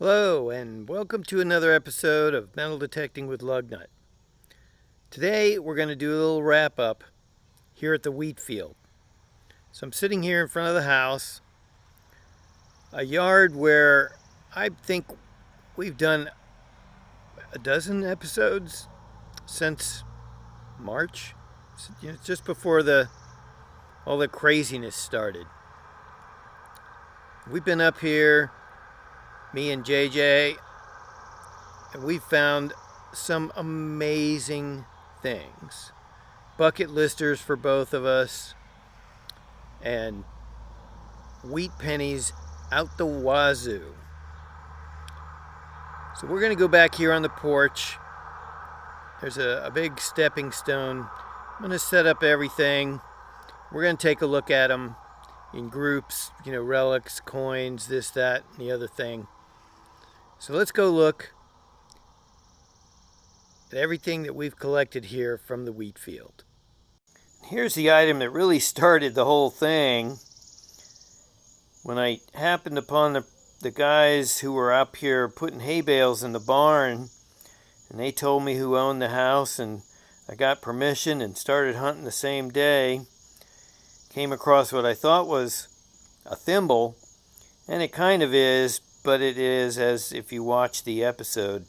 Hello, and welcome to another episode of Metal Detecting with Lugnut. Today, we're going to do a little wrap up here at the Wheatfield. So I'm sitting here in front of the house, a yard where I think we've done a dozen episodes since March, just before all the craziness started. We've been up here, me and JJ, and we've found some amazing things. Bucket listers for both of us, and wheat pennies out the wazoo. So we're going to go back here on the porch. There's a big stepping stone. I'm going to set up everything. We're going to take a look at them in groups, relics, coins, this, that, and the other thing. So let's go look at everything that we've collected here from the Wheatfield. Here's the item that really started the whole thing. When I happened upon the guys who were up here putting hay bales in the barn, and they told me who owned the house, and I got permission and started hunting the same day, came across what I thought was a thimble, and it kind of is, but it is, as if you watch the episode,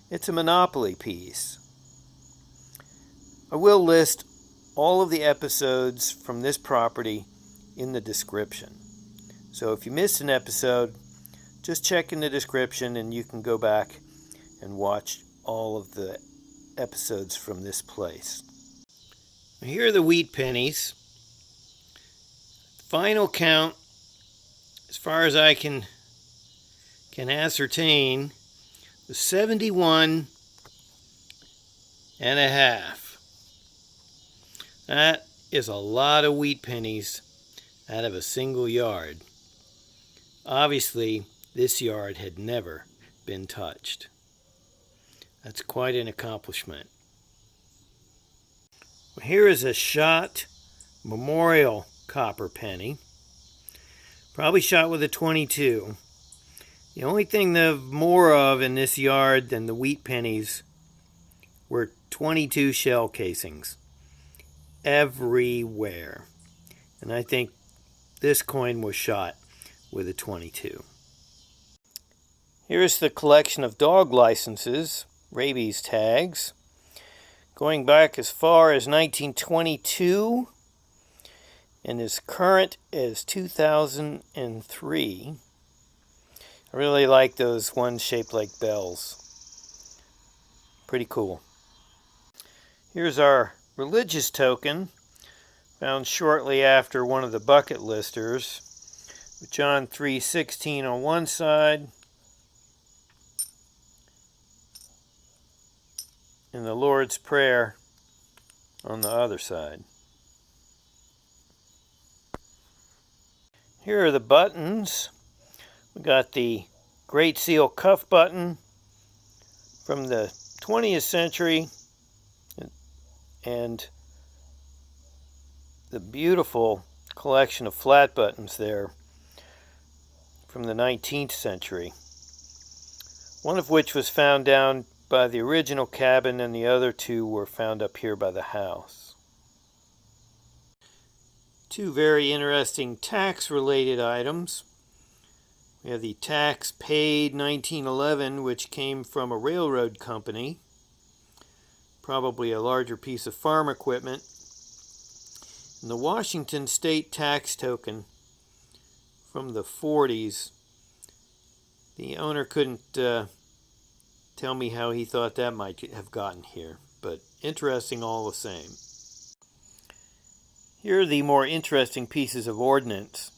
it's a Monopoly piece. I will list all of the episodes from this property in the description. So if you missed an episode, just check in the description and you can go back and watch all of the episodes from this place. Here are the wheat pennies. Final count, as far as I can ascertain, was 71 and a half. That is a lot of wheat pennies out of a single yard. Obviously, this yard had never been touched. That's quite an accomplishment. Here is a shot memorial copper penny. Probably shot with a .22. The only thing more of in this yard than the wheat pennies were .22 shell casings. Everywhere. And I think this coin was shot with a .22. Here's the collection of dog licenses, rabies tags, going back as far as 1922 and as current as 2003. I really like those ones shaped like bells. Pretty cool. Here's our religious token, found shortly after one of the bucket listers, with John 3:16 on one side and the Lord's Prayer on the other side. Here are the buttons. We got the Great Seal cuff button from the 20th century and the beautiful collection of flat buttons there from the 19th century. One of which was found down by the original cabin and the other two were found up here by the house. Two very interesting tax-related items. We have the tax paid 1911, which came from a railroad company, probably a larger piece of farm equipment, and the Washington State tax token from the 40s. The owner couldn't tell me how he thought that might have gotten here, but interesting all the same. Here are the more interesting pieces of ordnance.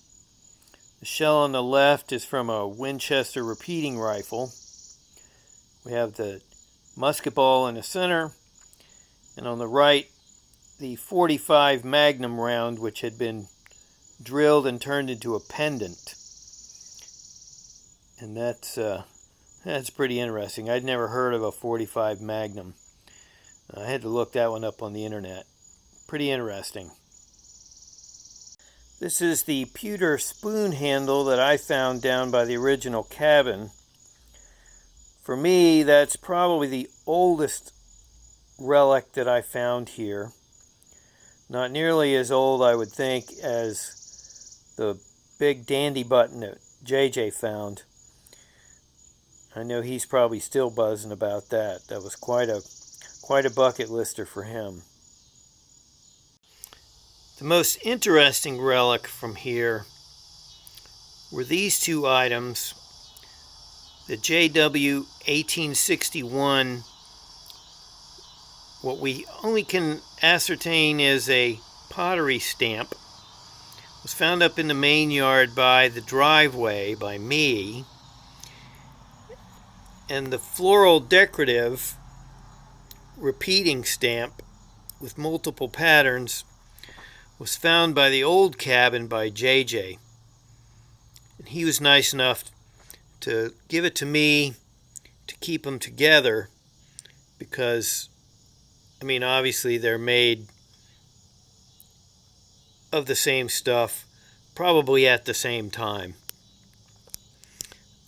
The shell on the left is from a Winchester repeating rifle. We have the musket ball in the center, and on the right, the .45 Magnum round, which had been drilled and turned into a pendant. And that's pretty interesting. I'd never heard of a .45 Magnum. I had to look that one up on the internet. Pretty interesting. This is the pewter spoon handle that I found down by the original cabin. For me, that's probably the oldest relic that I found here. Not nearly as old, I would think, as the big dandy button that JJ found. I know he's probably still buzzing about that. That was quite a bucket lister for him. The most interesting relic from here were these two items. The JW 1861, what we only can ascertain is a pottery stamp, was found up in the main yard by the driveway by me. And the floral decorative repeating stamp with multiple patterns was found by the old cabin by JJ. And he was nice enough to give it to me to keep them together because, I mean, obviously they're made of the same stuff, probably at the same time.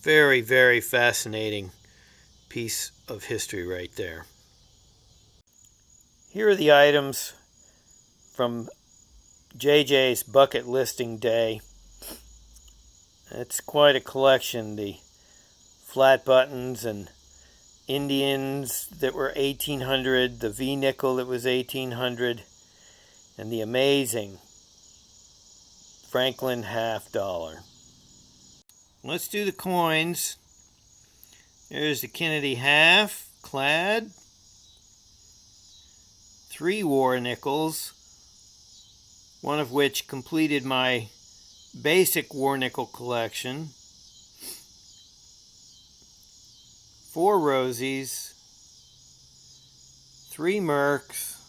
Very, very fascinating piece of history right there. Here are the items from JJ's bucket listing day. It's quite a collection. The flat buttons and Indians that were 1800, the V-nickel that was 1800, and the amazing Franklin $50. Let's do the coins. There's the Kennedy half, clad. 3 war nickels, one of which completed my basic war nickel collection. 4 Rosies, 3 Mercs,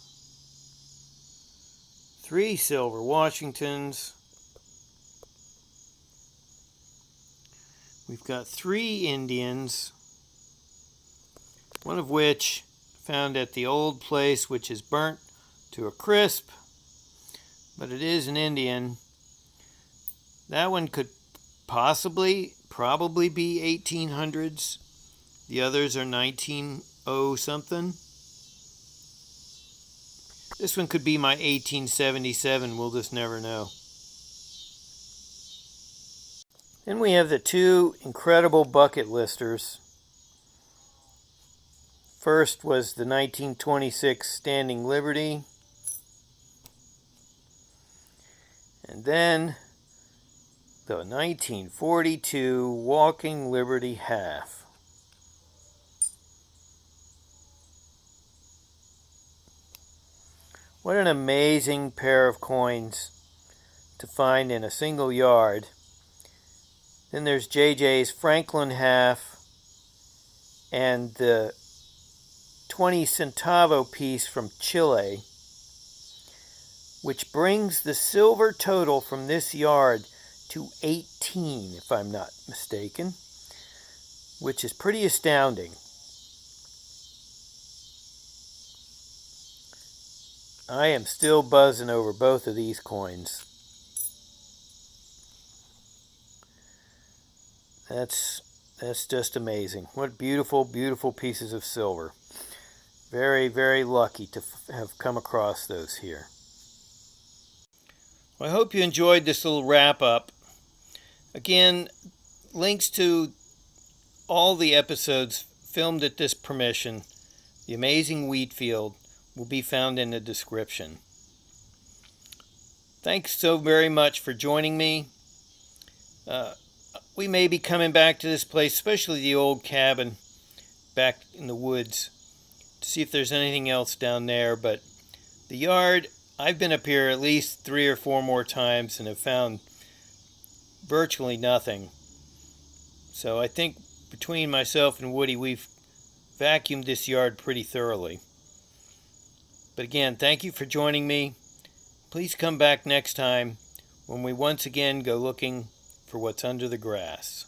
3 silver Washingtons. We've got 3 Indians, one of which found at the old place, which is burnt to a crisp, but it is an Indian. That one could probably be 1800s. The others are 1900 something. This one could be my 1877. We'll just never know. Then we have the 2 incredible bucket listers. First was the 1926 Standing Liberty. And then the 1942 Walking Liberty half. What an amazing pair of coins to find in a single yard. Then there's JJ's Franklin half and the 20 centavo piece from Chile, which brings the silver total from this yard to 18, if I'm not mistaken, which is pretty astounding. I am still buzzing over both of these coins. That's just amazing. What beautiful, beautiful pieces of silver. Very, very lucky to have come across those here. Well, I hope you enjoyed this little wrap-up. Again, links to all the episodes filmed at this permission, The Amazing Wheatfield, will be found in the description. Thanks so very much for joining me. We may be coming back to this place, especially the old cabin back in the woods, to see if there's anything else down there. But the yard, I've been up here at least 3 or 4 more times and have found virtually nothing. So I think between myself and Woody, we've vacuumed this yard pretty thoroughly. But again, thank you for joining me. Please come back next time when we once again go looking for what's under the grass.